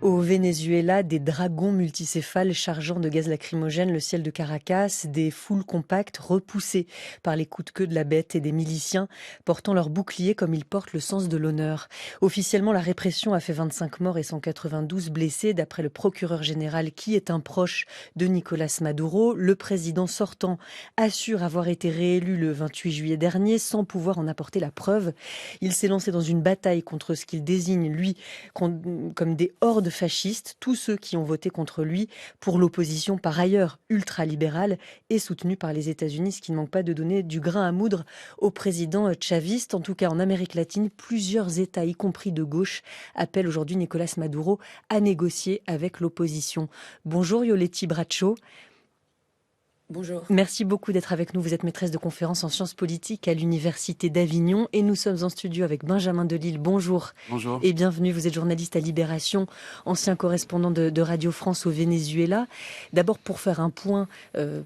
Au Venezuela, des dragons multicéphales chargeant de gaz lacrymogène le ciel de Caracas, des foules compactes repoussées par les coups de queue de la bête et des miliciens portant leurs boucliers comme ils portent le sens de l'honneur. Officiellement, la répression a fait 25 morts et 192 blessés, d'après le procureur général qui est un proche de Nicolás Maduro. Le président sortant assure avoir été réélu le 28 juillet dernier sans pouvoir en apporter la preuve. Il s'est lancé dans une bataille contre ce qu'il désigne, lui, comme des hordes fascistes, tous ceux qui ont voté contre lui, pour l'opposition par ailleurs ultralibérale et soutenue par les États-Unis, ce qui ne manque pas de donner du grain à moudre au président chaviste. En tout cas, en Amérique latine, plusieurs États, y compris de gauche, appellent aujourd'hui Nicolás Maduro à négocier avec l'opposition. Bonjour Yoletti Bracho. Bonjour. Merci beaucoup d'être avec nous. Vous êtes maîtresse de conférences en sciences politiques à l'Université d'Avignon et nous sommes en studio avec Benjamin Delille. Bonjour. Bonjour. Et bienvenue. Vous êtes journaliste à Libération, ancien correspondant de Radio France au Venezuela. D'abord pour faire un point,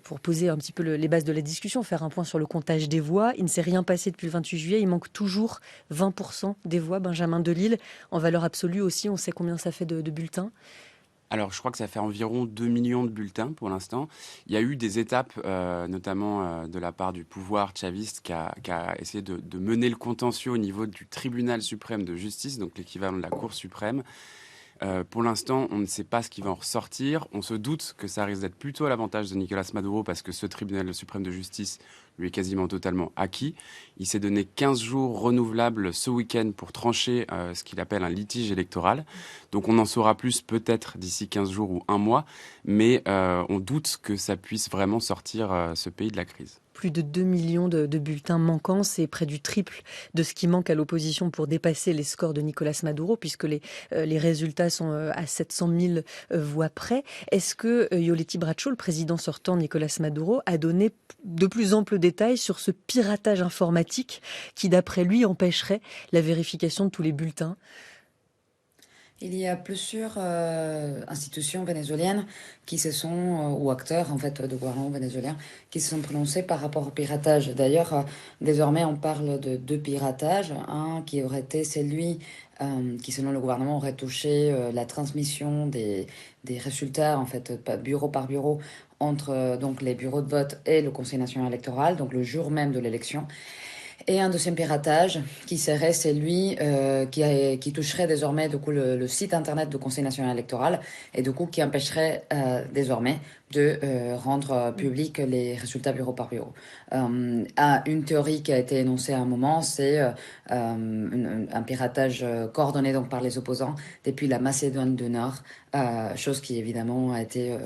pour poser un petit peu les bases de la discussion, faire un point sur le comptage des voix. Il ne s'est rien passé depuis le 28 juillet. Il manque toujours 20% des voix. Benjamin Delille, en valeur absolue aussi, on sait combien ça fait de bulletins. Alors, je crois que ça fait environ 2 millions de bulletins pour l'instant. Il y a eu des étapes, notamment de la part du pouvoir chaviste qui a essayé de mener le contentieux au niveau du tribunal suprême de justice, donc l'équivalent de la Cour suprême. Pour l'instant, on ne sait pas ce qui va en ressortir. On se doute que ça risque d'être plutôt à l'avantage de Nicolás Maduro parce que ce tribunal suprême de justice lui est quasiment totalement acquis. Il s'est donné 15 jours renouvelables ce week-end pour trancher ce qu'il appelle un litige électoral. Donc on en saura plus peut-être d'ici 15 jours ou un mois, mais on doute que ça puisse vraiment sortir ce pays de la crise. Plus de 2 millions de bulletins manquants, c'est près du triple de ce qui manque à l'opposition pour dépasser les scores de Nicolás Maduro, puisque les résultats sont à 700 000 voix près. Est-ce que Yoletti Bracho, le président sortant Nicolás Maduro, a donné de plus amples détails sur ce piratage informatique qui, d'après lui, empêcherait la vérification de tous les bulletins ? Il y a plusieurs institutions vénézuéliennes qui se sont, ou acteurs en fait de gouvernement vénézuélien, qui se sont prononcés par rapport au piratage. D'ailleurs, désormais on parle de deux piratages. Un qui aurait été celui qui, selon le gouvernement, aurait touché la transmission des résultats en fait bureau par bureau entre donc les bureaux de vote et le Conseil national électoral, donc le jour même de l'élection. Et un deuxième piratage qui serait celui qui toucherait désormais du coup, le site internet du Conseil national électoral et du coup qui empêcherait désormais de rendre public les résultats bureau par bureau. Une théorie qui a été énoncée à un moment, c'est un piratage coordonné donc par les opposants depuis la Macédoine du Nord, chose qui évidemment a été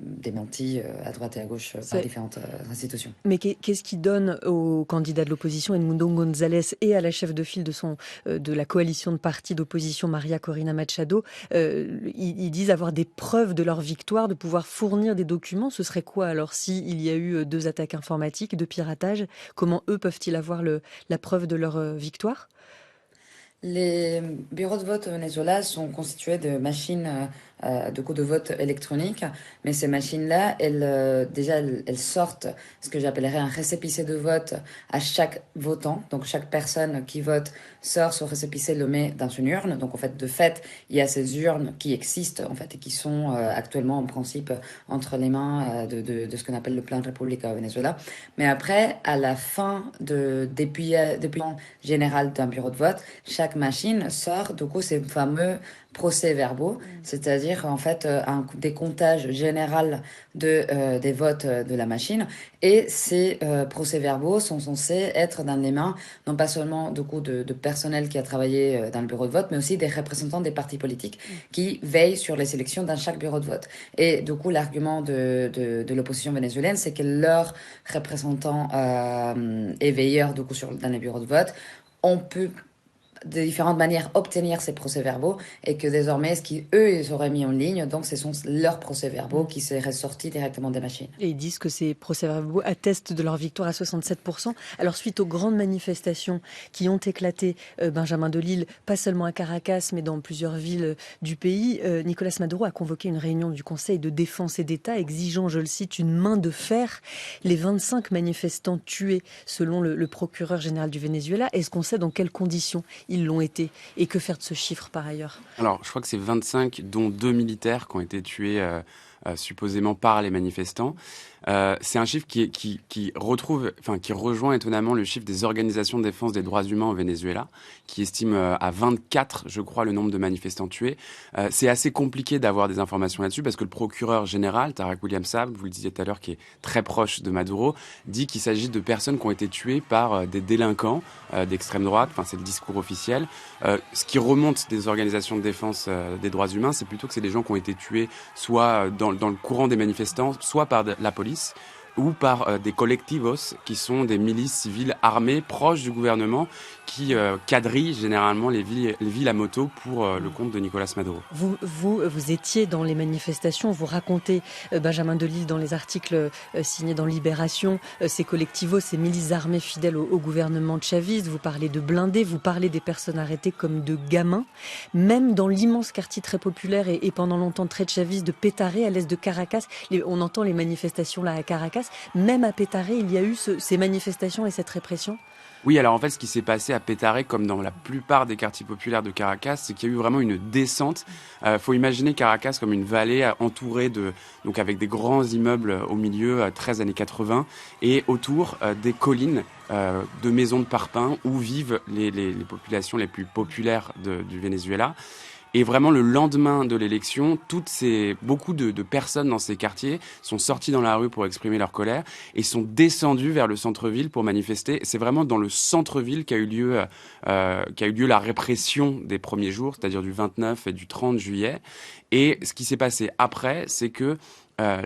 démentie à droite et à gauche par différentes institutions. Mais qu'est-ce qui donne aux candidats de l'opposition, Edmundo González, et à la chef de file de la coalition de partis d'opposition, Maria Corina Machado, ils disent avoir des preuves de leur victoire, de pouvoir fournir des documents. Ce serait quoi alors s'il y a eu 2 attaques informatiques, 2 piratages? Comment eux peuvent-ils avoir la preuve de leur victoire? Les bureaux de vote au Venezuela sont constitués de machines de vote électroniques, mais ces machines-là, elles sortent ce que j'appellerais un récépissé de vote à chaque votant. Donc chaque personne qui vote sort ce récépissé, le met dans une urne. Donc en fait, de fait, il y a ces urnes qui existent en fait et qui sont actuellement en principe entre les mains de ce qu'on appelle le plan República au Venezuela. Mais après, à la fin depuis général d'un bureau de vote, chaque machine sort du coup ces fameux procès-verbaux, c'est-à-dire en fait un décomptage général des votes de la machine. Et ces procès-verbaux sont censés être dans les mains non pas seulement du coup de personnel qui a travaillé dans le bureau de vote, mais aussi des représentants des partis politiques qui veillent sur les élections dans chaque bureau de vote. Et du coup, l'argument de l'opposition vénézuélienne, c'est que leurs représentants et veilleurs du coup dans les bureaux de vote ont pu de différentes manières obtenir ces procès-verbaux et que désormais, ce qu'eux, ils auraient mis en ligne, donc ce sont leurs procès-verbaux qui seraient sortis directement des machines. Et ils disent que ces procès-verbaux attestent de leur victoire à 67%. Alors, suite aux grandes manifestations qui ont éclaté, Benjamin Delille, pas seulement à Caracas, mais dans plusieurs villes du pays, Nicolás Maduro a convoqué une réunion du Conseil de défense et d'État exigeant, je le cite, une main de fer. Les 25 manifestants tués, selon le procureur général du Venezuela, est-ce qu'on sait dans quelles conditions ils l'ont été? Et que faire de ce chiffre par ailleurs? Alors, je crois que c'est 25, dont 2 militaires qui ont été tués supposément par les manifestants. C'est un chiffre qui rejoint étonnamment le chiffre des organisations de défense des droits humains au Venezuela, qui estime à 24, je crois, le nombre de manifestants tués. C'est assez compliqué d'avoir des informations là-dessus parce que le procureur général, Tarek William Saab, vous le disiez tout à l'heure, qui est très proche de Maduro, dit qu'il s'agit de personnes qui ont été tuées par des délinquants d'extrême droite. Enfin, c'est le discours officiel. Ce qui remonte des organisations de défense des droits humains, c'est plutôt que c'est des gens qui ont été tués soit dans le courant des manifestants, soit par la police, ou par des colectivos, qui sont des milices civiles armées proches du gouvernement, qui quadrillent généralement les villes à moto pour le compte de Nicolas Maduro. Vous étiez dans les manifestations, vous racontez, Benjamin Delille, dans les articles signés dans Libération, ces collectivos, ces milices armées fidèles au gouvernement chaviste, vous parlez de blindés, vous parlez des personnes arrêtées comme de gamins, même dans l'immense quartier très populaire et pendant longtemps très chaviste de Petare, à l'est de Caracas, on entend les manifestations là à Caracas, même à Petare, il y a eu ces manifestations et cette répression? Oui, alors en fait, ce qui s'est passé à Petare, comme dans la plupart des quartiers populaires de Caracas, c'est qu'il y a eu vraiment une descente. Faut imaginer Caracas comme une vallée entourée donc avec des grands immeubles au milieu, 13 années 80, et autour des collines de maisons de parpaings où vivent les populations les plus populaires du Venezuela. Et vraiment, le lendemain de l'élection, beaucoup de personnes dans ces quartiers sont sorties dans la rue pour exprimer leur colère et sont descendues vers le centre-ville pour manifester. C'est vraiment dans le centre-ville qu'a eu lieu la répression des premiers jours, c'est-à-dire du 29 et du 30 juillet. Et ce qui s'est passé après, c'est que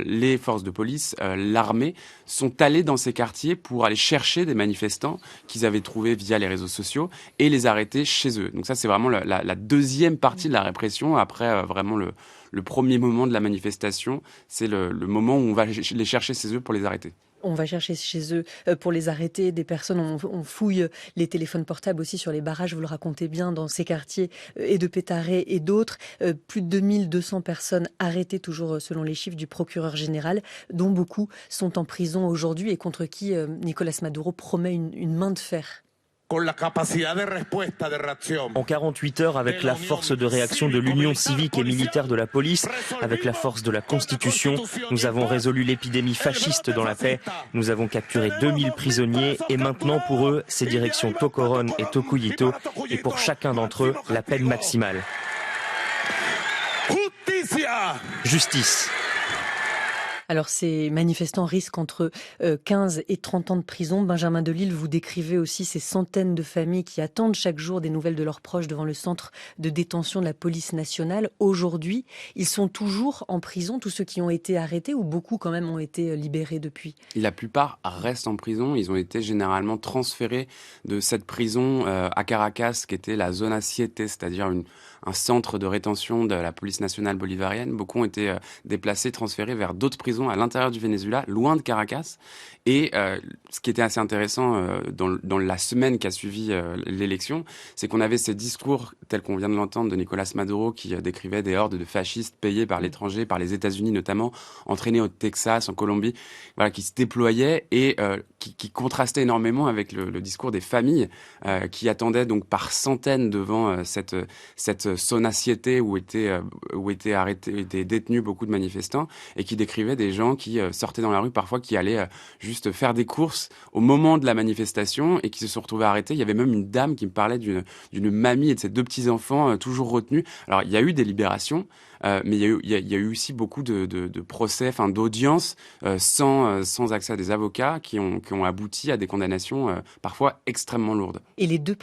les forces de police, l'armée, sont allés dans ces quartiers pour aller chercher des manifestants qu'ils avaient trouvés via les réseaux sociaux et les arrêter chez eux. Donc ça, c'est vraiment la deuxième partie de la répression, après vraiment le premier moment de la manifestation. C'est le moment où on va les chercher chez eux pour les arrêter. On va chercher chez eux pour les arrêter. Des personnes, on fouille les téléphones portables aussi sur les barrages, vous le racontez bien, dans ces quartiers et de Petare et d'autres. Plus de 2200 personnes arrêtées, toujours selon les chiffres du procureur général, dont beaucoup sont en prison aujourd'hui et contre qui Nicolas Maduro promet une main de fer. En 48 heures, avec la force de réaction de l'Union civique et militaire de la police, avec la force de la Constitution, nous avons résolu l'épidémie fasciste dans la paix. Nous avons capturé 2000 prisonniers et maintenant pour eux, c'est direction Tocoron et Tocuyito et pour chacun d'entre eux, la peine maximale. Justice. Alors ces manifestants risquent entre 15 et 30 ans de prison. Benjamin Delille, vous décrivez aussi ces centaines de familles qui attendent chaque jour des nouvelles de leurs proches devant le centre de détention de la police nationale. Aujourd'hui, ils sont toujours en prison, tous ceux qui ont été arrêtés, ou beaucoup quand même ont été libérés depuis? La plupart restent en prison. Ils ont été généralement transférés de cette prison à Caracas, qui était la zona 7, c'est-à-dire un centre de rétention de la police nationale bolivarienne. Beaucoup ont été déplacés, transférés vers d'autres prisons à l'intérieur du Venezuela, loin de Caracas. Et ce qui était assez intéressant dans la semaine qui a suivi l'élection, c'est qu'on avait ces discours tels qu'on vient de l'entendre de Nicolas Maduro, qui décrivait des hordes de fascistes payés par l'étranger, par les États-Unis notamment, entraînés au Texas, en Colombie, voilà, qui se déployaient et qui contrastait énormément avec le discours des familles qui attendaient donc par centaines devant cette zona 7 où étaient détenus beaucoup de manifestants et qui décrivaient des gens qui sortaient dans la rue parfois, qui allaient juste faire des courses au moment de la manifestation et qui se sont retrouvés arrêtés. Il y avait même une dame qui me parlait d'une mamie et de ses 2 petits-enfants toujours retenus. Alors, il y a eu des libérations, mais il y a eu aussi beaucoup de procès, d'audiences sans accès à des avocats qui ont abouti à des condamnations parfois extrêmement lourdes. Et les 2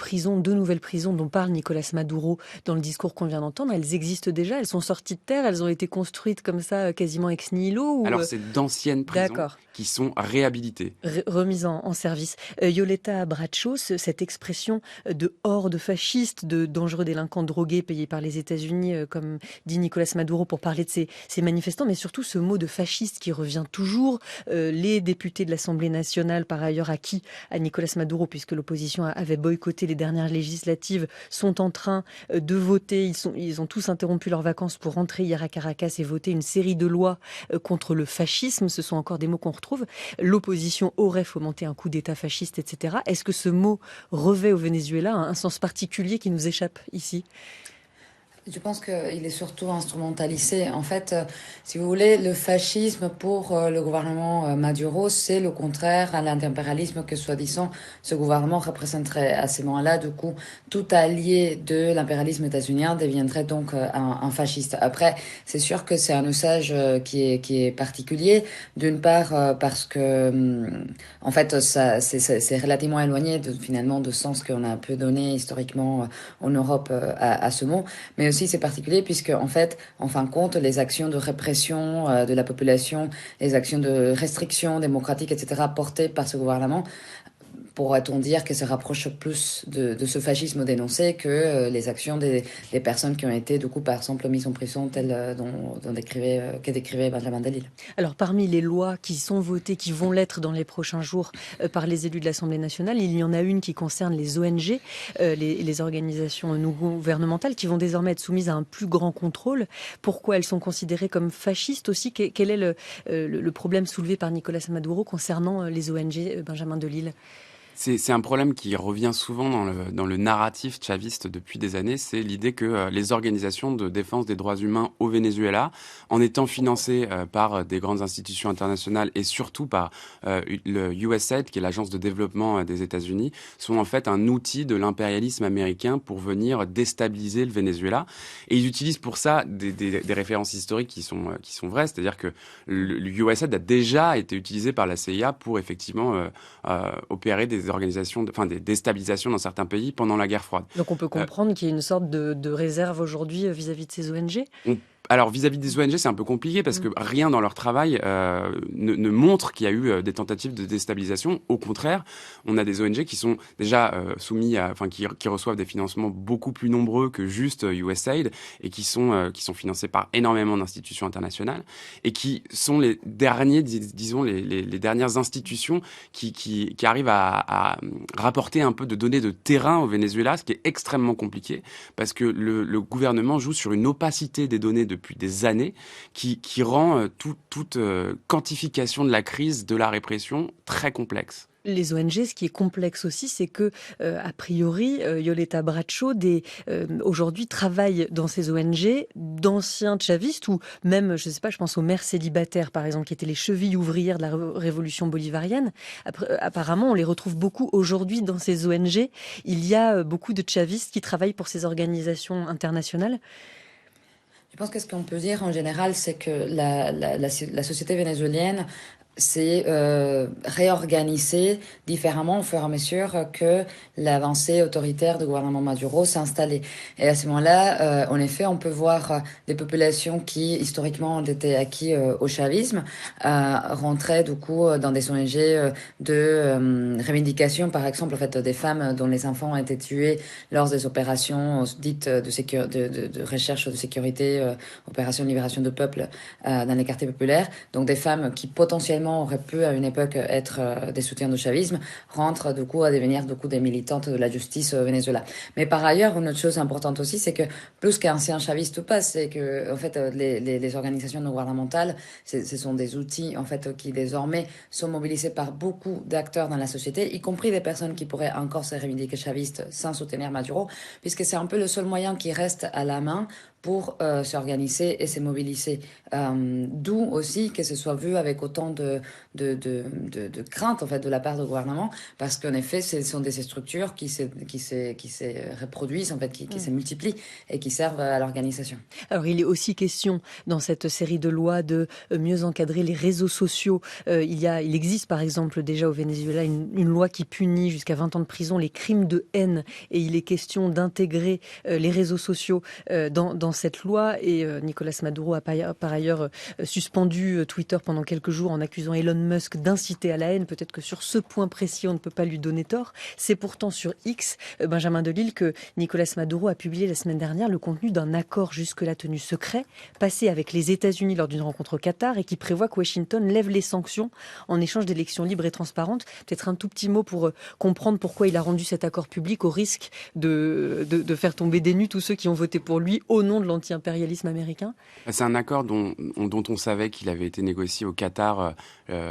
nouvelles prisons dont parle Nicolas Maduro dans le discours qu'on vient d'entendre, elles existent déjà, elles sont sorties de terre, elles ont été construites comme ça quasiment ex nihilo? Alors c'est d'anciennes prisons qui sont réhabilitées. Remises en service. Yoletta Brachos, cette expression de horde fasciste, de dangereux délinquants drogués payés par les États-Unis, comme dit Nicolas Maduro pour parler de ces manifestants, mais surtout ce mot de fasciste qui revient toujours. Les députés de l'Assemblée nationale signal par ailleurs acquis à Nicolás Maduro, puisque l'opposition avait boycotté les dernières législatives, sont en train de voter. Ils ont tous interrompu leurs vacances pour rentrer hier à Caracas et voter une série de lois contre le fascisme. Ce sont encore des mots qu'on retrouve. L'opposition aurait fomenté un coup d'État fasciste, etc. Est-ce que ce mot revêt au Venezuela un sens particulier qui nous échappe ici ? Je pense qu'il est surtout instrumentalisé. En fait, si vous voulez, le fascisme pour le gouvernement Maduro, c'est le contraire à l'impérialisme que, soi-disant, ce gouvernement représenterait. À ce moment-là, du coup, tout allié de l'impérialisme états-unien deviendrait donc un fasciste. Après, c'est sûr que c'est un usage qui est particulier. D'une part, parce que, en fait, c'est relativement éloigné finalement de sens qu'on a un peu donné historiquement en Europe à ce mot. Mais aussi c'est particulier puisque en fait, en fin de compte, les actions de répression de la population, les actions de restriction démocratique, etc., portées par ce gouvernement, pourrait-on dire que se rapproche plus de ce fascisme dénoncé que les actions des personnes qui ont été, du coup, par exemple, mises en prison, telles que décrivait Benjamin Delille. Alors, parmi les lois qui sont votées, qui vont l'être dans les prochains jours par les élus de l'Assemblée nationale, il y en a une qui concerne les ONG, les organisations non gouvernementales, qui vont désormais être soumises à un plus grand contrôle. Pourquoi elles sont considérées comme fascistes aussi ? Quel est le problème soulevé par Nicolás Maduro concernant les ONG, Benjamin Delille ? C'est un problème qui revient souvent dans le narratif chaviste depuis des années, c'est l'idée que les organisations de défense des droits humains au Venezuela, en étant financées par des grandes institutions internationales et surtout par le USAID, qui est l'agence de développement des États-Unis, sont en fait un outil de l'impérialisme américain pour venir déstabiliser le Venezuela. Et ils utilisent pour ça des références historiques qui sont vraies, c'est-à-dire que le USAID a déjà été utilisé par la CIA pour effectivement opérer des déstabilisations dans certains pays pendant la guerre froide. Donc on peut comprendre qu'il y a une sorte de réserve aujourd'hui vis-à-vis de ces ONG ? Alors, vis-à-vis des ONG, c'est un peu compliqué parce que rien dans leur travail ne montre qu'il y a eu des tentatives de déstabilisation. Au contraire, on a des ONG qui sont déjà qui reçoivent des financements beaucoup plus nombreux que juste USAID et qui sont financés par énormément d'institutions internationales et qui sont les derniers, disons, les dernières institutions qui arrivent à rapporter un peu de données de terrain au Venezuela, ce qui est extrêmement compliqué parce que le gouvernement joue sur une opacité des données depuis des années, qui rend toute quantification de la crise, de la répression, très complexe. Les ONG, ce qui est complexe aussi, c'est que, a priori, Violeta Bracho, aujourd'hui, travaillent dans ces ONG d'anciens chavistes ou même, je sais pas, je pense aux mères célibataires, par exemple, qui étaient les chevilles ouvrières de la révolution bolivarienne. Apparemment, on les retrouve beaucoup aujourd'hui dans ces ONG. Il y a beaucoup de chavistes qui travaillent pour ces organisations internationales. Je pense que ce qu'on peut dire en général, c'est que la société vénézuélienne s'est réorganisée différemment au fur et à mesure que l'avancée autoritaire du gouvernement Maduro s'est installée. Et à ce moment-là, en effet, on peut voir des populations qui, historiquement, ont été acquis au chavisme, rentrer du coup dans des ONG de revendication, par exemple, en fait, des femmes dont les enfants ont été tués lors des opérations dites de recherche de sécurité, opération de libération de peuple dans les quartiers populaires. Donc des femmes qui potentiellement auraient pu à une époque être des soutiens du chavisme, rentrent du coup à devenir du coup des militantes de la justice au Venezuela. Mais par ailleurs, une autre chose importante aussi, c'est que plus qu'ancien chaviste ou pas, c'est que en fait les organisations non gouvernementales, ce sont des outils en fait qui désormais sont mobilisés par beaucoup d'acteurs dans la société, y compris des personnes qui pourraient encore se revendiquer chavistes sans soutenir Maduro, puisque c'est un peu le seul moyen qui reste à la main pour s'organiser et se mobiliser. D'où aussi que ce soit vu avec autant de crainte en fait de la part du gouvernement, parce qu'en effet, ce sont des structures qui se reproduisent en fait, qui se multiplient et qui servent à l'organisation. Alors il est aussi question dans cette série de lois de mieux encadrer les réseaux sociaux. Il existe par exemple déjà au Venezuela une loi qui punit jusqu'à 20 ans de prison les crimes de haine, et il est question d'intégrer les réseaux sociaux dans cette loi et Nicolas Maduro a par ailleurs suspendu Twitter pendant quelques jours en accusant Elon Musk d'inciter à la haine. Peut-être que sur ce point précis, on ne peut pas lui donner tort. C'est pourtant sur X, Benjamin Delille, que Nicolas Maduro a publié la semaine dernière le contenu d'un accord jusque-là tenu secret, passé avec les États-Unis lors d'une rencontre au Qatar et qui prévoit que Washington lève les sanctions en échange d'élections libres et transparentes. Peut-être un tout petit mot pour comprendre pourquoi il a rendu cet accord public au risque de faire tomber des nues tous ceux qui ont voté pour lui au nom de l'anti-impérialisme américain. C'est un accord dont on savait qu'il avait été négocié au Qatar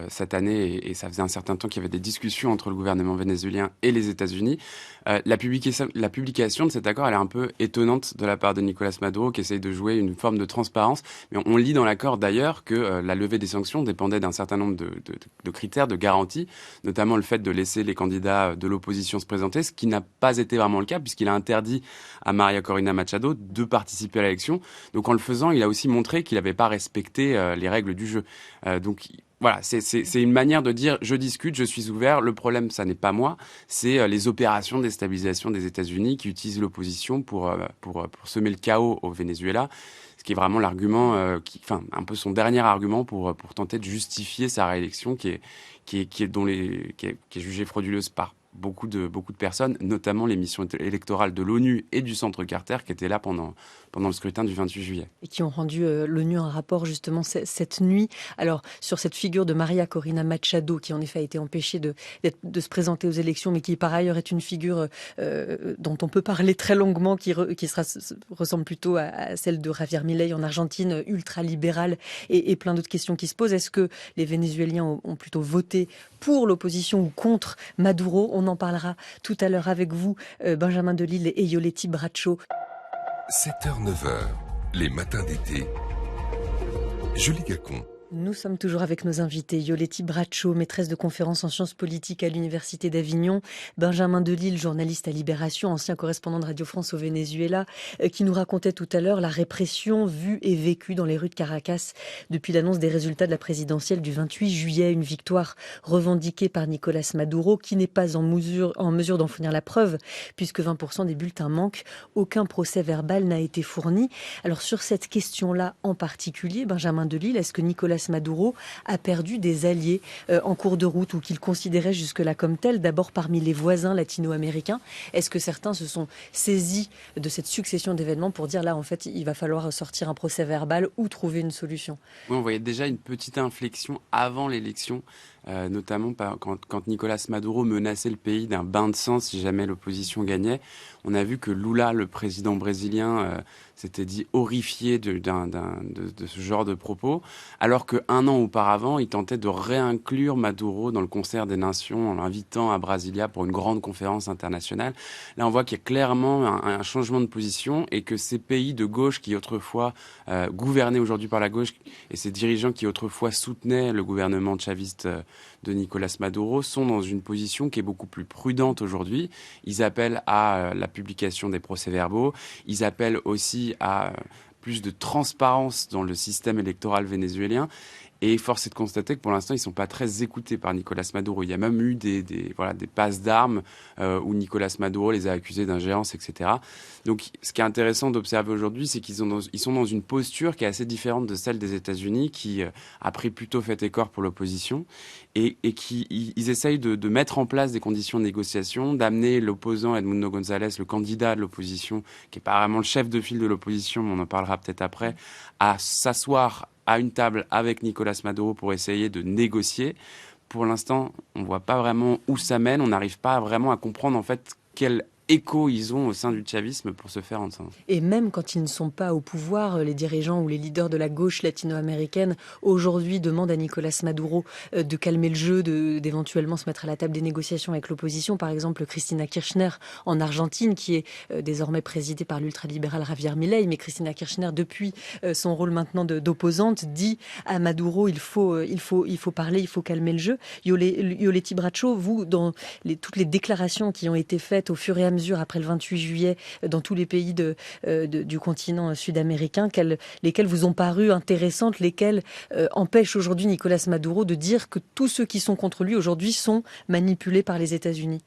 cette année et ça faisait un certain temps qu'il y avait des discussions entre le gouvernement vénézuélien et les États-Unis. La publication de cet accord, elle est un peu étonnante de la part de Nicolas Maduro qui essaye de jouer une forme de transparence. Mais on lit dans l'accord d'ailleurs que la levée des sanctions dépendait d'un certain nombre de critères, de garanties, notamment le fait de laisser les candidats de l'opposition se présenter, ce qui n'a pas été vraiment le cas puisqu'il a interdit à Maria Corina Machado de participer à l'élection. Donc en le faisant, il a aussi montré qu'il n'avait pas respecté les règles du jeu. Donc voilà, c'est une manière de dire je discute, je suis ouvert. Le problème, ça n'est pas moi, c'est les opérations de déstabilisation des États-Unis qui utilisent l'opposition pour semer le chaos au Venezuela. Ce qui est vraiment l'argument, un peu son dernier argument pour tenter de justifier sa réélection, qui est jugée frauduleuse par beaucoup de personnes, notamment les missions électorales de l'ONU et du Centre Carter qui étaient là pendant le scrutin du 28 juillet. Et qui ont rendu l'ONU un rapport justement cette nuit. Alors, sur cette figure de Maria Corina Machado, qui en effet a été empêchée de se présenter aux élections, mais qui par ailleurs est une figure dont on peut parler très longuement, qui ressemble plutôt à celle de Javier Milei en Argentine, ultra-libérale, et plein d'autres questions qui se posent. Est-ce que les Vénézuéliens ont plutôt voté pour l'opposition ou contre Maduro? On en parlera tout à l'heure avec vous, Benjamin Delille et Yoleti Bracho. 7h, 9h, les matins d'été. Julie Gacon. Nous sommes toujours avec nos invités. Yoleti Bracho, maîtresse de conférences en sciences politiques à l'Université d'Avignon. Benjamin Delille, journaliste à Libération, ancien correspondant de Radio France au Venezuela, qui nous racontait tout à l'heure la répression vue et vécue dans les rues de Caracas depuis l'annonce des résultats de la présidentielle du 28 juillet. Une victoire revendiquée par Nicolas Maduro, qui n'est pas en mesure d'en fournir la preuve, puisque 20% des bulletins manquent. Aucun procès verbal n'a été fourni. Alors sur cette question-là en particulier, Benjamin Delille, est-ce que Nicolas Maduro a perdu des alliés en cours de route ou qu'il considérait jusque-là comme tels, d'abord parmi les voisins latino-américains? Est-ce que certains se sont saisis de cette succession d'événements pour dire là, en fait, il va falloir sortir un procès verbal ou trouver une solution? Oui, on voyait déjà une petite inflexion avant l'élection, notamment quand Nicolas Maduro menaçait le pays d'un bain de sang si jamais l'opposition gagnait. On a vu que Lula, le président brésilien, s'était dit horrifié de ce genre de propos, alors qu'un an auparavant, il tentait de réinclure Maduro dans le concert des nations en l'invitant à Brasilia pour une grande conférence internationale. Là, on voit qu'il y a clairement un changement de position et que ces pays de gauche qui autrefois gouvernaient aujourd'hui par la gauche et ces dirigeants qui autrefois soutenaient le gouvernement chaviste de Nicolas Maduro sont dans une position qui est beaucoup plus prudente aujourd'hui. Ils appellent à la publication des procès-verbaux. Ils appellent aussi à plus de transparence dans le système électoral vénézuélien. Et force est de constater que pour l'instant, ils ne sont pas très écoutés par Nicolas Maduro. Il y a même eu des passes d'armes où Nicolas Maduro les a accusés d'ingérence, etc. Donc, ce qui est intéressant d'observer aujourd'hui, c'est qu'ils sont dans une posture qui est assez différente de celle des États-Unis, qui a pris plutôt fait et corps pour l'opposition, et ils essayent de mettre en place des conditions de négociation, d'amener l'opposant Edmundo González, le candidat de l'opposition, qui n'est pas vraiment le chef de file de l'opposition, mais on en parlera peut-être après, à s'asseoir à une table avec Nicolas Maduro pour essayer de négocier. Pour l'instant, on ne voit pas vraiment où ça mène. On n'arrive pas vraiment à comprendre en fait quel écho ils ont au sein du chavisme pour se faire entendre. Et même quand ils ne sont pas au pouvoir, les dirigeants ou les leaders de la gauche latino-américaine aujourd'hui demandent à Nicolas Maduro de calmer le jeu, d'éventuellement se mettre à la table des négociations avec l'opposition. Par exemple, Cristina Kirchner en Argentine, qui est désormais présidée par l'ultralibéral Javier Milei. Mais Cristina Kirchner, depuis son rôle maintenant d'opposante, dit à Maduro il faut parler, il faut calmer le jeu. Yoleti Bracho, vous, dans toutes les déclarations qui ont été faites au fur et à mesure après le 28 juillet dans tous les pays du continent sud-américain, lesquelles vous ont paru intéressantes, lesquelles empêchent aujourd'hui Nicolas Maduro de dire que tous ceux qui sont contre lui aujourd'hui sont manipulés par les États-Unis?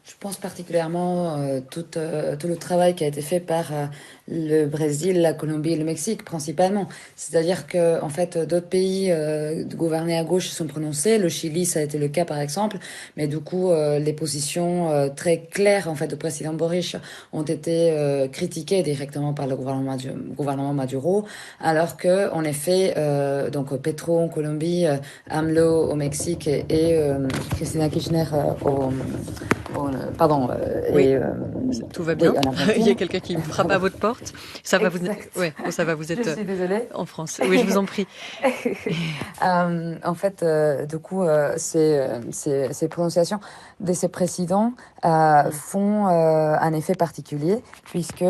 Je pense particulièrement tout le travail qui a été fait par le Brésil, la Colombie et le Mexique principalement. C'est-à-dire que en fait d'autres pays gouvernés à gauche se sont prononcés. Le Chili, ça a été le cas par exemple, mais du coup les positions très claires en fait du président Boric ont été critiquées directement par le gouvernement Maduro, alors que en effet donc Petro en Colombie, AMLO au Mexique et Cristina Kirchner pardon. Oui, tout va bien. Oui, Il y a quelqu'un qui frappe à votre porte. Ça va, exact. ouais, bon, ça va, vous êtes Je suis désolée. en France. Oui, je vous en prie. En fait, du coup, ces prononciations de ces présidents font un effet particulier, puisque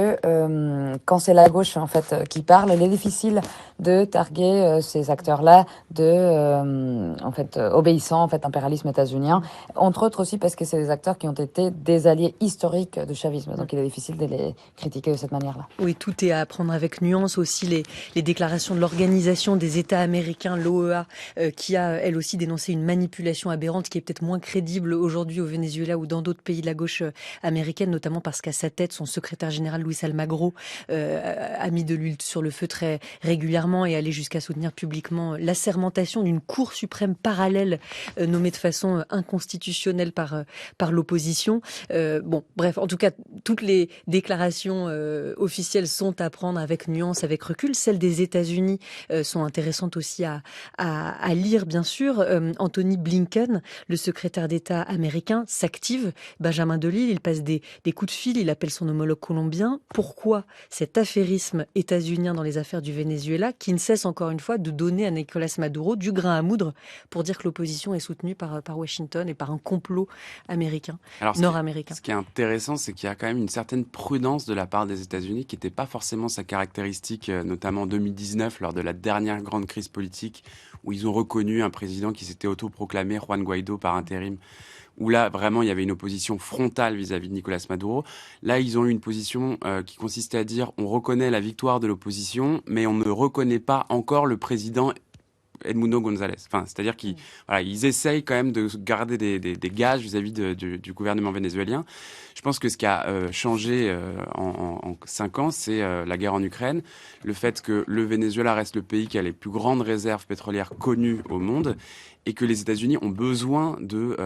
quand c'est la gauche en fait qui parle, il est difficile de targuer ces acteurs-là de en fait obéissant en fait impérialisme états-unien, entre autres aussi parce que c'est des acteurs qui ont été des alliés historiques du chavisme, donc il est difficile de les critiquer de cette manière-là. Oui, tout est à prendre avec nuance. Aussi les déclarations de l'Organisation des États américains, l'OEA, qui a elle aussi dénoncé une manipulation aberrante qui est peut-être moins crédible aujourd'hui au Venezuela ou dans d'autres pays de la gauche américaine, notamment parce qu'à sa tête, son secrétaire général Luis Almagro a mis de l'huile sur le feu très régulièrement et allé jusqu'à soutenir publiquement l'assermentation d'une Cour suprême parallèle nommée de façon inconstitutionnelle par l'opposition. Bon, bref, en tout cas, toutes les déclarations officielles sont à prendre avec nuance, avec recul. Celles des États-Unis sont intéressantes aussi à lire, bien sûr. Anthony Blinken, le secrétaire d'État américain, s'active. Benjamin Delille, il passe des coups de fil, il appelle son homologue colombien. Pourquoi cet affairisme états-unien dans les affaires du Venezuela qui ne cesse encore une fois de donner à Nicolas Maduro du grain à moudre pour dire que l'opposition est soutenue par Washington et par un complot américain, nord-américain. Ce qui est intéressant, c'est qu'il y a quand même une certaine prudence de la part des États-Unis qui n'était pas forcément sa caractéristique, notamment en 2019, lors de la dernière grande crise politique, où ils ont reconnu un président qui s'était autoproclamé Juan Guaido par intérim, où là, vraiment, il y avait une opposition frontale vis-à-vis de Nicolas Maduro. Là, ils ont eu une position qui consistait à dire on reconnaît la victoire de l'opposition, mais on ne reconnaît pas encore le président Edmundo González. Enfin, c'est-à-dire qu'ils ils essayent quand même de garder des gages vis-à-vis du gouvernement vénézuélien. Je pense que ce qui a changé en 5 ans, c'est la guerre en Ukraine, le fait que le Venezuela reste le pays qui a les plus grandes réserves pétrolières connues au monde et que les États-Unis ont besoin de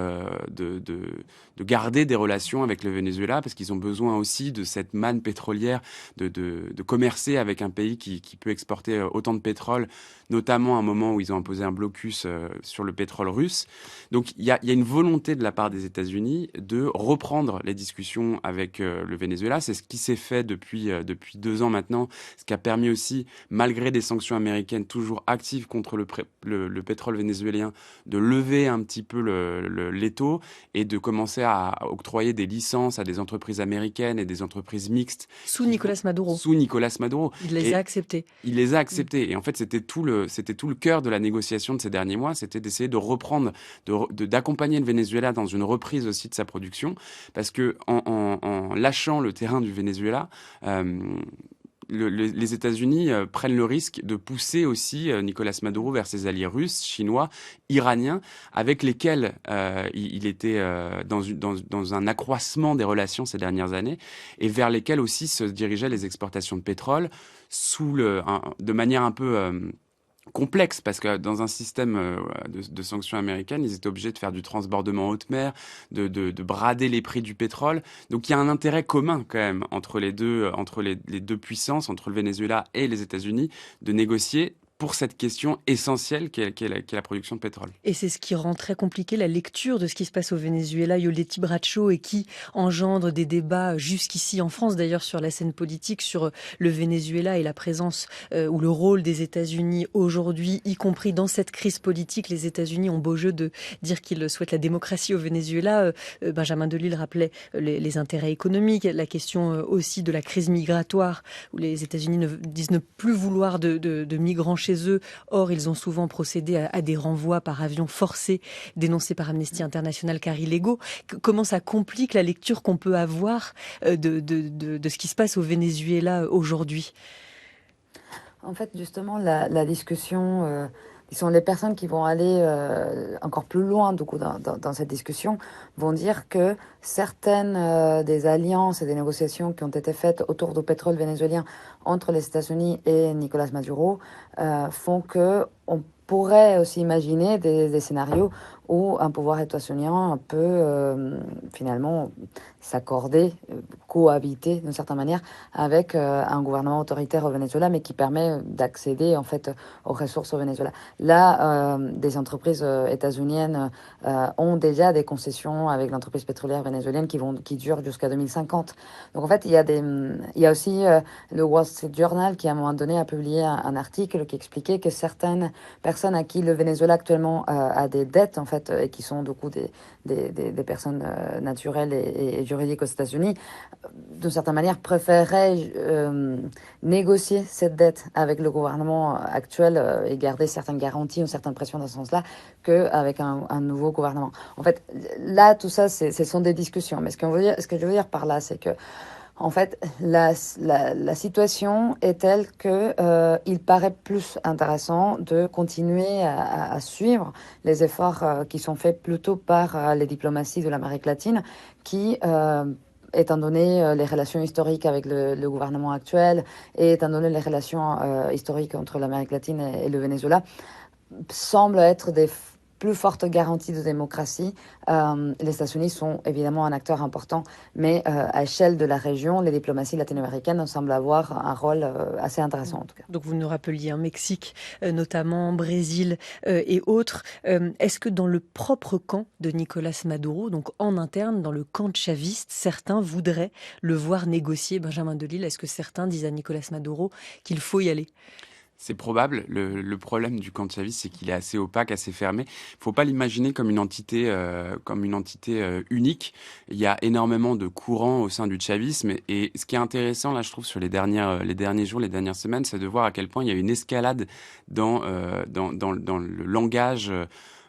garder des relations avec le Venezuela parce qu'ils ont besoin aussi de cette manne pétrolière, de commercer avec un pays qui peut exporter autant de pétrole, notamment à un moment où ils ont imposé un blocus sur le pétrole russe. Donc il y a une volonté de la part des États-Unis de reprendre les discussions avec le Venezuela. C'est ce qui s'est fait depuis 2 ans maintenant, ce qui a permis aussi, malgré des sanctions américaines toujours actives contre le pétrole vénézuélien, de lever un petit peu l'étau et de commencer à octroyer des licences à des entreprises américaines et des entreprises mixtes. Sous Nicolas Maduro. Sous Nicolas Maduro. Il les a acceptés. Il les a acceptés. Et en fait, c'était tout le cœur de la négociation de ces derniers mois, c'était d'essayer de reprendre, d'accompagner le Venezuela dans une reprise aussi de sa production, parce que en lâchant le terrain du Venezuela, les États-Unis prennent le risque de pousser aussi Nicolas Maduro vers ses alliés russes, chinois, iraniens, avec lesquels il était dans un accroissement des relations ces dernières années, et vers lesquels aussi se dirigeaient les exportations de pétrole de manière un peu complexe, parce que dans un système de sanctions américaines, ils étaient obligés de faire du transbordement en haute mer, de brader les prix du pétrole. Donc il y a un intérêt commun quand même entre les deux puissances, entre le Venezuela et les États-Unis, de négocier pour cette question essentielle qu'est la production de pétrole. Et c'est ce qui rend très compliqué la lecture de ce qui se passe au Venezuela, Yoleti Bracho, et qui engendre des débats jusqu'ici en France d'ailleurs sur la scène politique, sur le Venezuela et la présence ou le rôle des États-Unis aujourd'hui, y compris dans cette crise politique. Les États-Unis ont beau jeu de dire qu'ils souhaitent la démocratie au Venezuela. Benjamin Delille rappelait les intérêts économiques, la question aussi de la crise migratoire, où les États-Unis disent ne plus vouloir de migrants chez eux. Or, ils ont souvent procédé à des renvois par avion forcés, dénoncés par Amnesty International car illégaux. Comment ça complique la lecture qu'on peut avoir de ce qui se passe au Venezuela aujourd'hui ? En fait, justement, la discussion disons, les personnes qui vont aller encore plus loin du coup, dans cette discussion vont dire que certaines des alliances et des négociations qui ont été faites autour du pétrole vénézuélien entre les États-Unis et Nicolás Maduro font que on pourrait aussi imaginer des scénarios où un pouvoir états-unien peut finalement s'accorder, cohabiter d'une certaine manière avec un gouvernement autoritaire au Venezuela, mais qui permet d'accéder en fait aux ressources au Venezuela. Là, des entreprises états-uniennes ont déjà des concessions avec l'entreprise pétrolière vénézuélienne qui durent jusqu'à 2050. Donc en fait, il y a aussi le Wall Street Journal qui à un moment donné a publié un article qui expliquait que certaines personnes à qui le Venezuela actuellement a des dettes en fait et qui sont du coup des personnes naturelles et juridiques aux États-Unis, d'une certaine manière préféreraient négocier cette dette avec le gouvernement actuel et garder certaines garanties ou certaines pressions dans ce sens-là qu'avec un nouveau gouvernement. En fait, là, tout ça, ce sont des discussions. Mais ce que je veux dire par là, c'est que en fait, la situation est telle que il paraît plus intéressant de continuer à suivre les efforts qui sont faits plutôt par les diplomaties de l'Amérique latine qui étant donné les relations historiques avec le gouvernement actuel et étant donné les relations historiques entre l'Amérique latine et le Venezuela, semblent être des plus fortes garanties de démocratie. Les États-Unis sont évidemment un acteur important, mais à l'échelle de la région, les diplomaties latino-américaines semblent avoir un rôle assez intéressant en tout cas. Donc vous nous rappeliez Mexique, notamment Brésil et autres. Est-ce que dans le propre camp de Nicolás Maduro, donc en interne, dans le camp chaviste, certains voudraient le voir négocier, Benjamin Delille? Est-ce que certains disent à Nicolás Maduro qu'il faut y aller? C'est probable. Le problème du camp chaviste, c'est qu'il est assez opaque, assez fermé. Il faut pas l'imaginer comme une entité unique. Il y a énormément de courants au sein du chavisme. Et ce qui est intéressant, là, je trouve, sur les derniers jours, les dernières semaines, c'est de voir à quel point il y a une escalade dans le langage.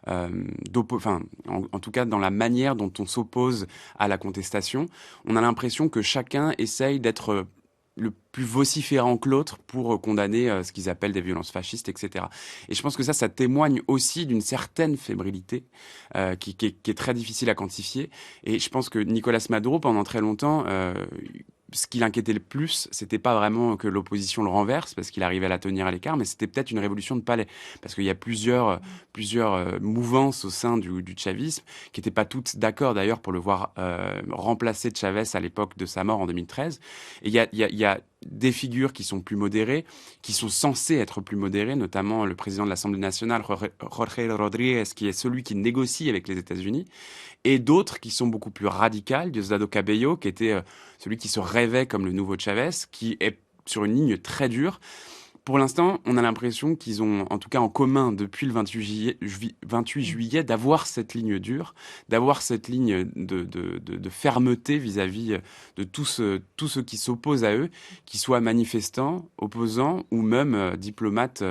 En tout cas dans la manière dont on s'oppose à la contestation. On a l'impression que chacun essaye d'être le plus vociférant que l'autre pour condamner ce qu'ils appellent des violences fascistes, etc. Et je pense que ça témoigne aussi d'une certaine fébrilité qui est très difficile à quantifier. Et je pense que Nicolás Maduro, pendant très longtemps, ce qui l'inquiétait le plus, c'était pas vraiment que l'opposition le renverse, parce qu'il arrivait à la tenir à l'écart, mais c'était peut-être une révolution de palais. Parce qu'il y a plusieurs mouvances au sein du chavisme, qui n'étaient pas toutes d'accord d'ailleurs pour le voir remplacer Chavez à l'époque de sa mort en 2013. Et il y a des figures qui sont plus modérées, qui sont censées être plus modérées, notamment le président de l'Assemblée nationale, Jorge Rodríguez, qui est celui qui négocie avec les États-Unis, et d'autres qui sont beaucoup plus radicales, Diosdado Cabello, qui était celui qui se rêvait comme le nouveau Chavez, qui est sur une ligne très dure. Pour l'instant, on a l'impression qu'ils ont, en tout cas en commun depuis le 28 juillet, d'avoir cette ligne dure, d'avoir cette ligne de fermeté vis-à-vis de tous ceux qui s'opposent à eux, qu'ils soient manifestants, opposants ou même diplomates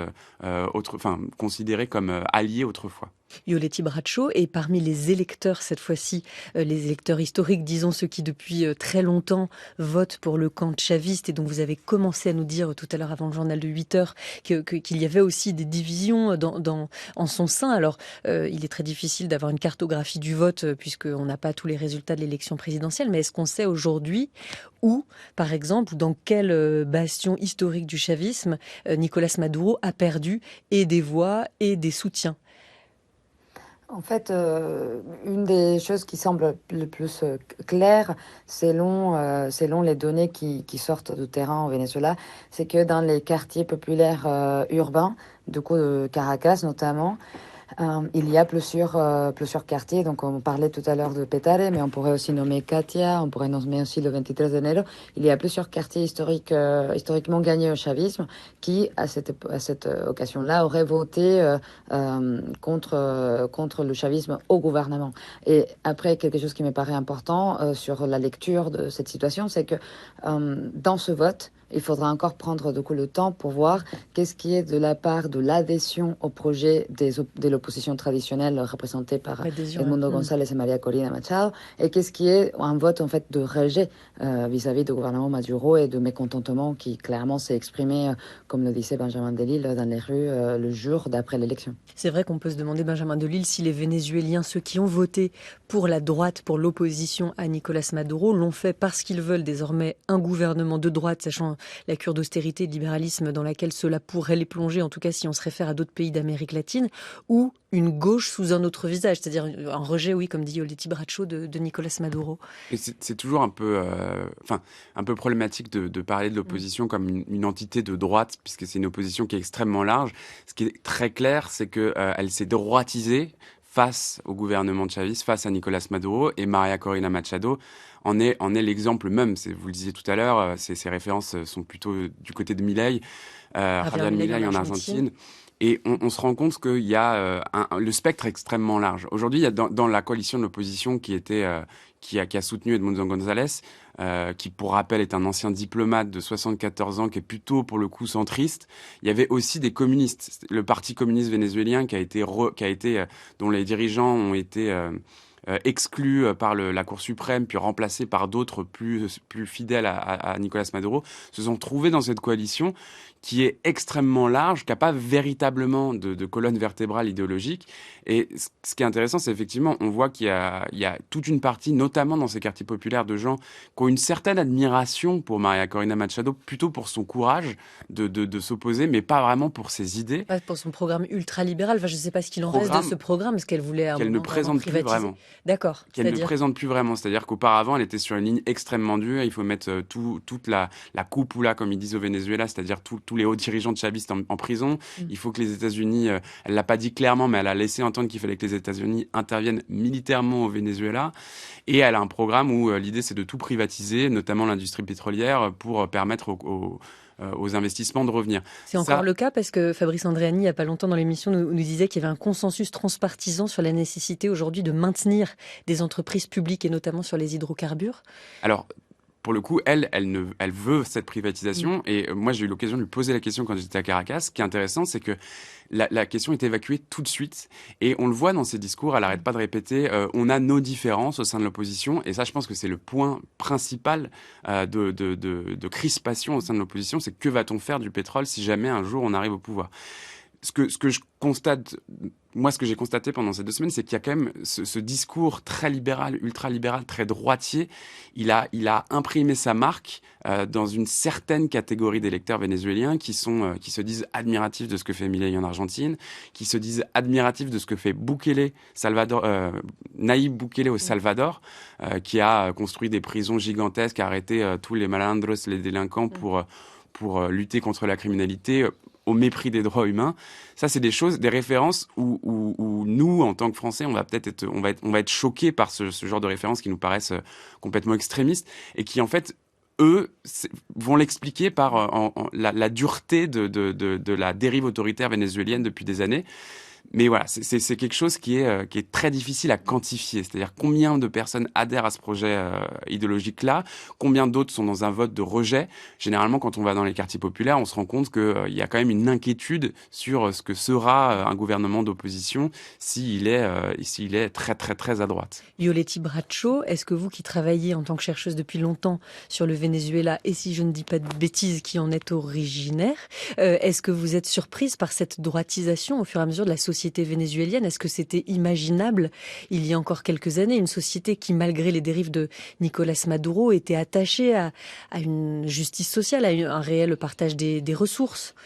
considérés comme alliés autrefois. Yoleti Bracho, et parmi les électeurs cette fois-ci, les électeurs historiques, disons ceux qui depuis très longtemps votent pour le camp chaviste et dont vous avez commencé à nous dire tout à l'heure avant le journal de 8 heures qu'il y avait aussi des divisions en son sein. Alors il est très difficile d'avoir une cartographie du vote puisqu'on n'a pas tous les résultats de l'élection présidentielle, mais est-ce qu'on sait aujourd'hui où, par exemple, ou dans quel bastion historique du chavisme, Nicolás Maduro a perdu et des voix et des soutiens? En fait, une des choses qui semble le plus claire, selon les données qui sortent du terrain au Venezuela, c'est que dans les quartiers populaires urbains, du coup de Caracas notamment, il y a plusieurs quartiers. Donc, on parlait tout à l'heure de Petare, mais on pourrait aussi nommer Katia, on pourrait nommer aussi le 23 de enero. Il y a plusieurs quartiers historiquement gagnés au chavisme qui, à cette occasion-là, auraient voté contre le chavisme au gouvernement. Et après, quelque chose qui me paraît important sur la lecture de cette situation, c'est que dans ce vote, il faudra encore prendre du coup le temps pour voir qu'est-ce qui est de la part de l'adhésion au projet de l'opposition traditionnelle représentée par Edmundo González et María Corina Machado, et qu'est-ce qui est un vote en fait de rejet vis-à-vis du gouvernement Maduro et de mécontentement qui clairement s'est exprimé, comme le disait Benjamin Delille, dans les rues le jour d'après l'élection. C'est vrai qu'on peut se demander, Benjamin Delille, si les Vénézuéliens, ceux qui ont voté pour la droite, pour l'opposition à Nicolás Maduro, l'ont fait parce qu'ils veulent désormais un gouvernement de droite, sachant la cure d'austérité et de libéralisme dans laquelle cela pourrait les plonger, en tout cas si on se réfère à d'autres pays d'Amérique latine, ou une gauche sous un autre visage, c'est-à-dire un rejet, oui, comme dit Yoletti Bracho, de Nicolás Maduro. Et c'est toujours un peu problématique de parler de l'opposition comme une entité de droite, puisque c'est une opposition qui est extrêmement large. Ce qui est très clair, c'est qu'elle s'est droitisée face au gouvernement chaviste, face à Nicolás Maduro, et María Corina Machado en est l'exemple même. Vous le disiez tout à l'heure, ces références sont plutôt du côté de Milei, Javier Milei en Argentine. Et on se rend compte qu'il y a le spectre extrêmement large. Aujourd'hui, il y a dans la coalition de l'opposition qui a soutenu Edmundo González, qui pour rappel est un ancien diplomate de 74 ans, qui est plutôt pour le coup centriste. Il y avait aussi des communistes, le Parti communiste vénézuélien dont les dirigeants ont été exclus par la Cour suprême, puis remplacés par d'autres plus fidèles à Nicolás Maduro, se sont trouvés dans cette coalition qui est extrêmement large, qui n'a pas véritablement de colonne vertébrale idéologique. Et ce qui est intéressant, c'est effectivement, on voit qu'il y a toute une partie, notamment dans ces quartiers populaires, de gens qui ont une certaine admiration pour María Corina Machado, plutôt pour son courage de s'opposer, mais pas vraiment pour ses idées. Pas pour son programme ultralibéral. Enfin, je ne sais pas ce qu'il en reste de ce programme, parce qu'elle voulait qu'elle ne présente plus vraiment. D'accord. Qu'elle ne présente plus vraiment. C'est-à-dire qu'auparavant, elle était sur une ligne extrêmement dure. Il faut mettre toute la cúpula, comme ils disent au Venezuela, c'est-à-dire tous les hauts dirigeants de chavistes en prison. Il faut que les États-Unis, elle l'a pas dit clairement, mais elle a laissé entendre qu'il fallait que les États-Unis interviennent militairement au Venezuela. Et elle a un programme où l'idée, c'est de tout privatiser, notamment l'industrie pétrolière, pour permettre aux investissements de revenir. C'est encore le cas parce que Fabrice Andréani, il n'y a pas longtemps dans l'émission, nous disait qu'il y avait un consensus transpartisan sur la nécessité aujourd'hui de maintenir des entreprises publiques et notamment sur les hydrocarbures. Alors, pour le coup, elle veut cette privatisation. Et moi, j'ai eu l'occasion de lui poser la question quand j'étais à Caracas. Ce qui est intéressant, c'est que la question est évacuée tout de suite. Et on le voit dans ses discours, elle n'arrête pas de répéter on a nos différences au sein de l'opposition. Et ça, je pense que c'est le point principal de crispation au sein de l'opposition. C'est que va-t-on faire du pétrole si jamais un jour on arrive au pouvoir ? Ce que je constate, moi, ce que j'ai constaté pendant ces 2 semaines, c'est qu'il y a quand même ce discours très libéral, ultra-libéral, très droitier. Il a imprimé sa marque dans une certaine catégorie d'électeurs vénézuéliens qui se disent admiratifs de ce que fait Milei en Argentine, qui se disent admiratifs de ce que fait Nayib Bukele au Salvador, qui a construit des prisons gigantesques, a arrêté tous les malandros, les délinquants pour lutter contre la criminalité, au mépris des droits humains. Ça, c'est des références où nous, en tant que Français, on va être choqués par ce genre de références qui nous paraissent complètement extrémistes et qui, en fait, eux, vont l'expliquer par la dureté de la dérive autoritaire vénézuélienne depuis des années. Mais voilà, c'est quelque chose qui est très difficile à quantifier. C'est-à-dire combien de personnes adhèrent à ce projet idéologique-là, combien d'autres sont dans un vote de rejet. Généralement, quand on va dans les quartiers populaires, on se rend compte qu'il y a quand même une inquiétude sur ce que sera un gouvernement d'opposition s'il est très, très, très à droite. Yoletti Bracho, est-ce que vous qui travaillez en tant que chercheuse depuis longtemps sur le Venezuela, et si je ne dis pas de bêtises, qui en est originaire, est-ce que vous êtes surprise par cette droitisation au fur et à mesure de la société vénézuélienne? Est-ce que c'était imaginable il y a encore quelques années, une société qui, malgré les dérives de Nicolás Maduro, était attachée à une justice sociale, à un réel partage des ressources?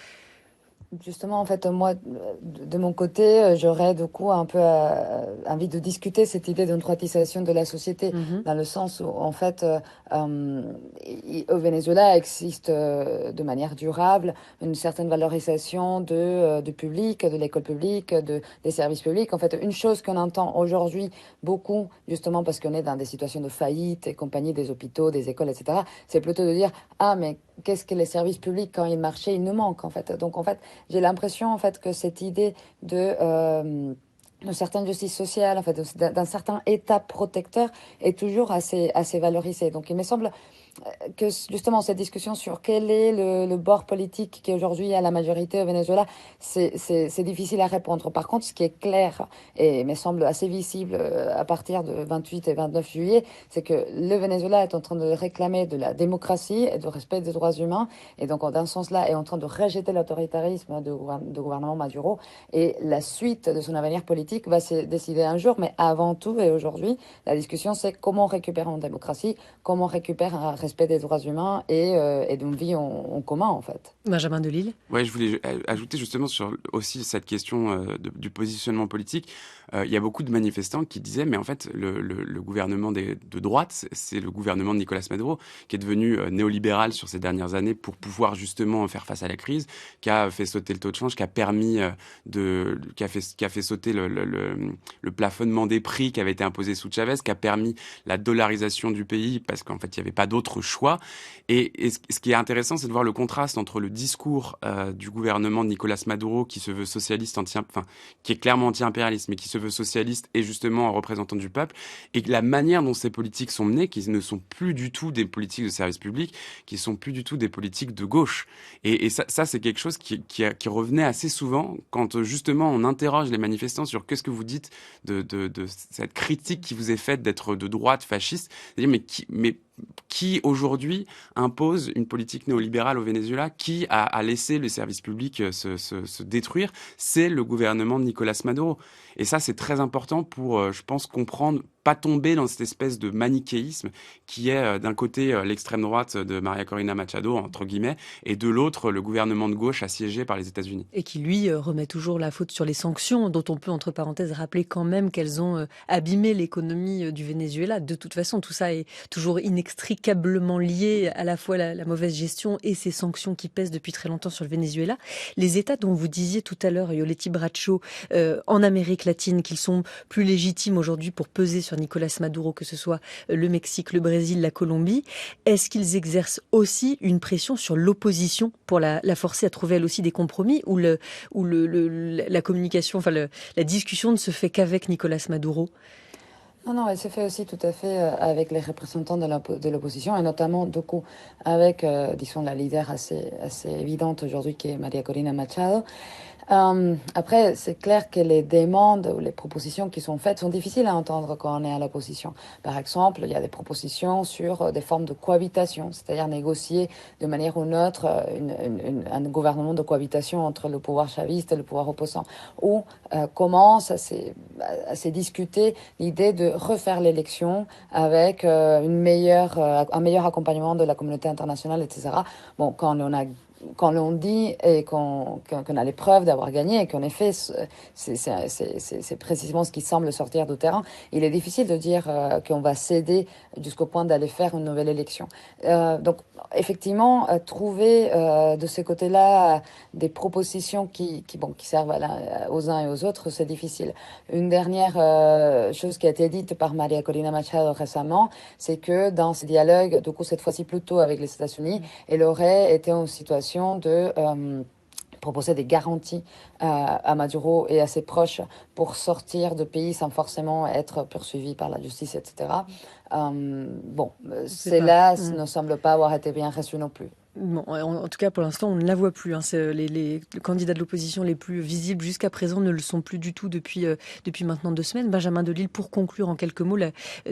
Justement, en fait, moi, de mon côté, j'aurais du coup un peu envie de discuter cette idée d'une droitisation de la société, dans le sens où, en fait, au Venezuela existe de manière durable une certaine valorisation du public, de l'école publique, des services publics. En fait, une chose qu'on entend aujourd'hui beaucoup, justement parce qu'on est dans des situations de faillite et compagnie, des hôpitaux, des écoles, etc., c'est plutôt de dire « Ah, mais qu'est-ce que les services publics, quand ils marchaient, ils nous manquent, en fait. » Donc, en fait, j'ai l'impression, en fait, que cette idée d'une certaine justice sociale, en fait, d'un certain état protecteur est toujours assez valorisée. Donc, il me semble que justement cette discussion sur quel est le bord politique qui aujourd'hui a la majorité au Venezuela, c'est difficile à répondre. Par contre, ce qui est clair et me semble assez visible à partir de 28 et 29 juillet, c'est que le Venezuela est en train de réclamer de la démocratie et du respect des droits humains, et donc dans ce sens-là est en train de rejeter l'autoritarisme de gouvernement Maduro, et la suite de son avenir politique va se décider un jour, mais avant tout et aujourd'hui, la discussion c'est comment récupérer en démocratie, comment récupérer un respect des droits humains et d'une vie en commun, en fait. Benjamin Delille. Ouais, je voulais ajouter justement sur aussi cette question du positionnement politique. Il y a beaucoup de manifestants qui disaient, mais en fait, le gouvernement de droite, c'est le gouvernement de Nicolas Maduro, qui est devenu néolibéral sur ces dernières années pour pouvoir justement faire face à la crise, qui a fait sauter le taux de change, qui a permis qui a fait sauter le plafonnement des prix qui avait été imposé sous Chavez, qui a permis la dollarisation du pays parce qu'en fait, il n'y avait pas d'autre choix. Et ce qui est intéressant, c'est de voir le contraste entre le discours du gouvernement de Nicolas Maduro, qui se veut socialiste, qui est clairement anti-impérialiste, mais qui se veut socialiste et justement un représentant du peuple, et la manière dont ces politiques sont menées, qui ne sont plus du tout des politiques de service public, qui sont plus du tout des politiques de gauche. Et ça c'est quelque chose qui revenait assez souvent quand justement on interroge les manifestants sur qu'est-ce que vous dites de cette critique qui vous est faite d'être de droite fasciste. C'est-à-dire, mais qui aujourd'hui impose une politique néolibérale au Venezuela? Qui a laissé les services publics se détruire? C'est le gouvernement de Nicolas Maduro. Et ça, c'est très important pour, je pense, comprendre, pas tomber dans cette espèce de manichéisme qui est d'un côté l'extrême droite de Maria Corina Machado, entre guillemets, et de l'autre le gouvernement de gauche assiégé par les États-Unis. Et qui, lui, remet toujours la faute sur les sanctions, dont on peut, entre parenthèses, rappeler quand même qu'elles ont abîmé l'économie du Venezuela. De toute façon, tout ça est toujours inextricablement lié à la fois la mauvaise gestion et ces sanctions qui pèsent depuis très longtemps sur le Venezuela. Les États dont vous disiez tout à l'heure, Yoleti Bracho, en Amérique latine, qu'ils sont plus légitimes aujourd'hui pour peser sur Nicolas Maduro, que ce soit le Mexique, le Brésil, la Colombie, est-ce qu'ils exercent aussi une pression sur l'opposition pour la forcer à trouver elle aussi des compromis, ou la communication, la discussion ne se fait qu'avec Nicolas Maduro? Non, elle se fait aussi tout à fait avec les représentants de l'opposition, et notamment, du coup, avec, disons, la leader assez évidente aujourd'hui, qui est Maria Corina Machado. Après, c'est clair que les demandes ou les propositions qui sont faites sont difficiles à entendre quand on est à l'opposition. Par exemple, il y a des propositions sur des formes de cohabitation, c'est-à-dire négocier de manière ou d'une autre un gouvernement de cohabitation entre le pouvoir chaviste et le pouvoir opposant. Ou commence à se discuter l'idée de refaire l'élection avec un meilleur accompagnement de la communauté internationale, etc. Bon, quand l'on dit et qu'on a les preuves d'avoir gagné, et qu'en effet, c'est précisément ce qui semble sortir du terrain, il est difficile de dire qu'on va céder jusqu'au point d'aller faire une nouvelle élection. Donc, effectivement, trouver de ce côté-là des propositions qui servent aux uns et aux autres, c'est difficile. Une dernière chose qui a été dite par Maria Corina Machado récemment, c'est que dans ce dialogue, du coup, cette fois-ci plutôt avec les États-Unis, elle aurait été en situation de proposer des garanties à Maduro et à ses proches pour sortir du pays sans forcément être poursuivi par la justice, etc. Cela ne semble pas avoir été bien reçu non plus. Bon, en tout cas, pour l'instant, on ne la voit plus. Les candidats de l'opposition les plus visibles jusqu'à présent ne le sont plus du tout depuis maintenant 2 semaines. Benjamin Delille, pour conclure en quelques mots,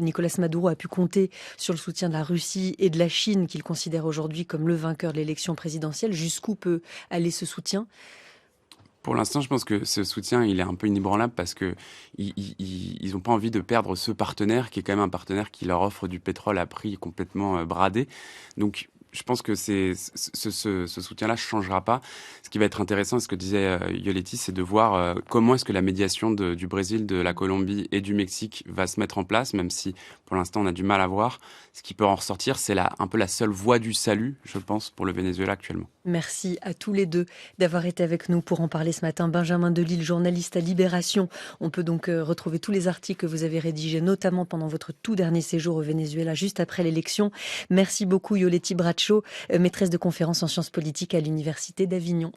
Nicolas Maduro a pu compter sur le soutien de la Russie et de la Chine, qu'il considère aujourd'hui comme le vainqueur de l'élection présidentielle. Jusqu'où peut aller ce soutien ? Pour l'instant, je pense que ce soutien, il est un peu inébranlable parce que ils n'ont pas envie de perdre ce partenaire qui est quand même un partenaire qui leur offre du pétrole à prix complètement bradé. Donc, je pense que ce soutien-là ne changera pas. Ce qui va être intéressant, ce que disait Yoleti, c'est de voir comment est-ce que la médiation du Brésil, de la Colombie et du Mexique va se mettre en place, même si pour l'instant on a du mal à voir. Ce qui peut en ressortir, c'est un peu la seule voie du salut, je pense, pour le Venezuela actuellement. Merci à tous les deux d'avoir été avec nous pour en parler ce matin. Benjamin Delille, journaliste à Libération. On peut donc retrouver tous les articles que vous avez rédigés, notamment pendant votre tout dernier séjour au Venezuela, juste après l'élection. Merci beaucoup Yoleti Bracho, maîtresse de conférences en sciences politiques à l'Université d'Avignon.